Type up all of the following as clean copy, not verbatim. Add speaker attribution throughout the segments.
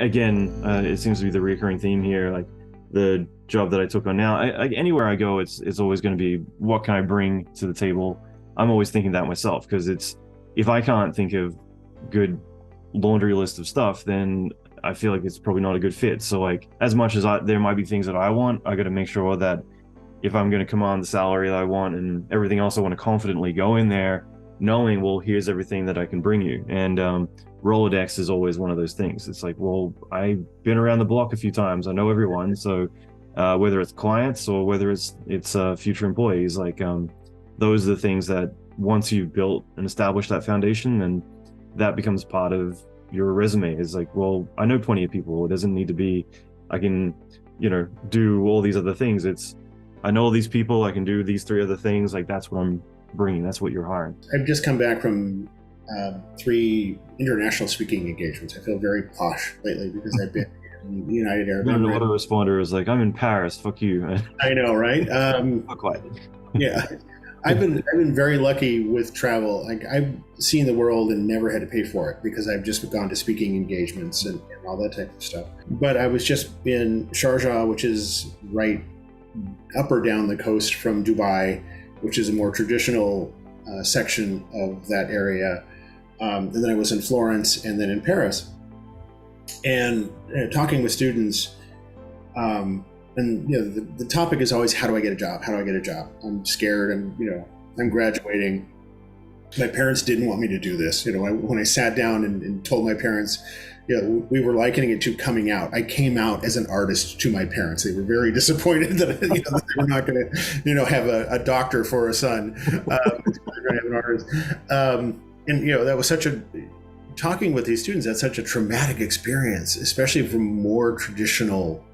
Speaker 1: again, it seems to be the recurring theme here. Like the job that I took on now, anywhere I go, it's always going to be, what can I bring to the table? I'm always thinking that myself, because if I can't think of good laundry list of stuff, then I feel like it's probably not a good fit. So like, as much as there might be things that I want, I got to make sure that if I'm going to command the salary that I want and everything else, I want to confidently go in there knowing, well, here's everything that I can bring you. And Rolodex is always one of those things. It's like, well, I've been around the block a few times. I know everyone. So whether it's clients or whether it's future employees, like those are the things that once you've built and established that foundation, then that becomes part of your resume. Is like, well, I know plenty of people. It doesn't need to be, I can, do all these other things. It's, I know all these people, I can do these 3 other things. Like, that's what I'm bringing. That's what you're hiring.
Speaker 2: I've just come back from 3 international speaking engagements. I feel very posh lately because I've been in the United Arab Emirates.
Speaker 1: The autoresponder is like, I'm in Paris. Fuck you.
Speaker 2: I know, right?
Speaker 1: Fuck quiet.
Speaker 2: Yeah. I've been very lucky with travel. Like, I've seen the world and never had to pay for it because I've just gone to speaking engagements and all that type of stuff. But I was just in Sharjah, which is right up or down the coast from Dubai, which is a more traditional section of that area. And then I was in Florence and then in Paris. And talking with students, and the topic is always, how do I get a job? How do I get a job? I'm scared. I'm graduating. My parents didn't want me to do this. When I sat down and told my parents, we were likening it to coming out. I came out as an artist to my parents. They were very disappointed that, that they were not going to, have a doctor for a son. They're going to have an artist. That was talking with these students, that's such a traumatic experience, especially from more traditional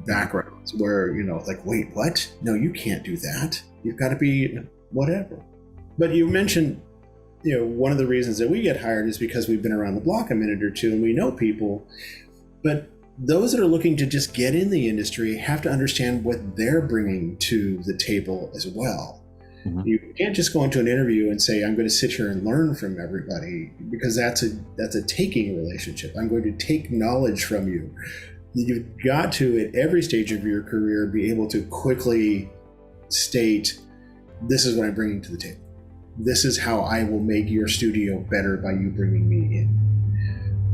Speaker 2: backgrounds where, like, wait, what? No, you can't do that. You've got to be whatever. But you mentioned, one of the reasons that we get hired is because we've been around the block a minute or two and we know people. But those that are looking to just get in the industry have to understand what they're bringing to the table as well. Mm-hmm. You can't just go into an interview and say, I'm going to sit here and learn from everybody, because that's a taking relationship. I'm going to take knowledge from you. You've got to, at every stage of your career, be able to quickly state, this is what I'm bringing to the table. This is how I will make your studio better by you bringing me in.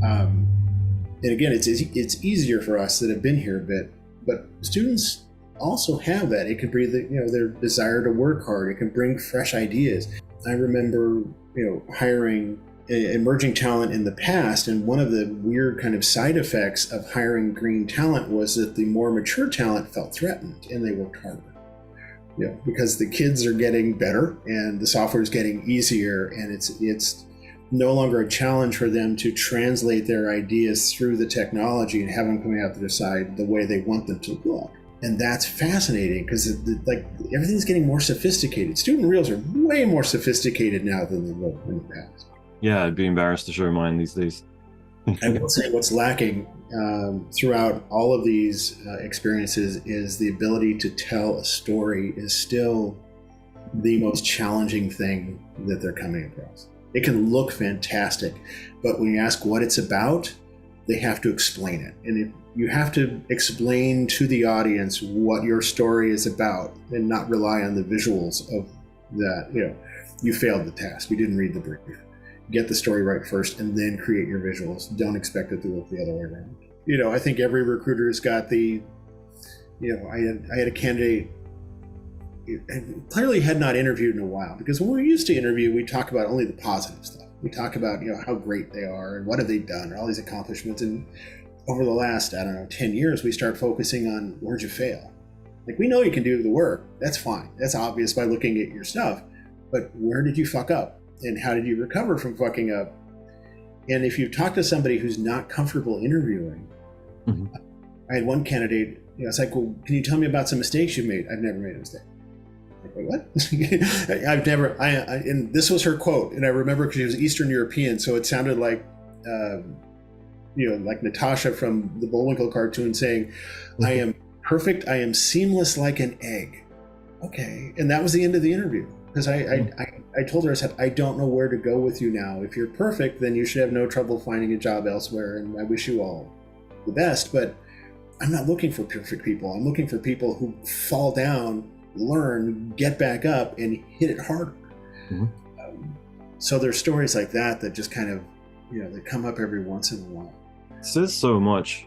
Speaker 2: And again, it's easier for us that have been here a bit, but students also have that. It can be their desire to work hard. It can bring fresh ideas. I remember, hiring emerging talent in the past, and one of the weird kind of side effects of hiring green talent was that the more mature talent felt threatened and they worked harder. Because the kids are getting better and the software is getting easier, and it's no longer a challenge for them to translate their ideas through the technology and have them coming out the other side the way they want them to look. And that's fascinating because everything's getting more sophisticated. Student reels are way more sophisticated now than they were in the past.
Speaker 1: Yeah, I'd be embarrassed to show mine these days.
Speaker 2: I will say what's lacking throughout all of these experiences is the ability to tell a story is still the most challenging thing that they're coming across. It can look fantastic, but when you ask what it's about, they have to explain it. And you have to explain to the audience what your story is about and not rely on the visuals of that. You failed the task. You didn't read the brief. Get the story right first and then create your visuals. Don't expect it to look the other way around. I think every recruiter's got I had a candidate who clearly had not interviewed in a while, because when we used to interview, we talk about only the positive stuff. We talk about, how great they are and what have they done and all these accomplishments. And over the last, 10 years, we start focusing on, where'd you fail? Like, we know you can do the work. That's fine. That's obvious by looking at your stuff. But where did you fuck up? And how did you recover from fucking up? And if you talk to somebody who's not comfortable interviewing, mm-hmm. I had one candidate, it's like, well, can you tell me about some mistakes you've made? I've never made a mistake. Like, wait, what? I've never, and this was her quote, and I remember because she was Eastern European, so it sounded like, like Natasha from the Bullwinkle cartoon saying, mm-hmm. I am perfect, I am seamless like an egg. Okay, and that was the end of the interview. Because I told her, I said, I don't know where to go with you now. If you're perfect, then you should have no trouble finding a job elsewhere, and I wish you all the best, but I'm not looking for perfect people. I'm looking for people who fall down, learn, get back up, and hit it harder. Mm-hmm. So there's stories like that just kind of, they come up every once in a while.
Speaker 1: It says so much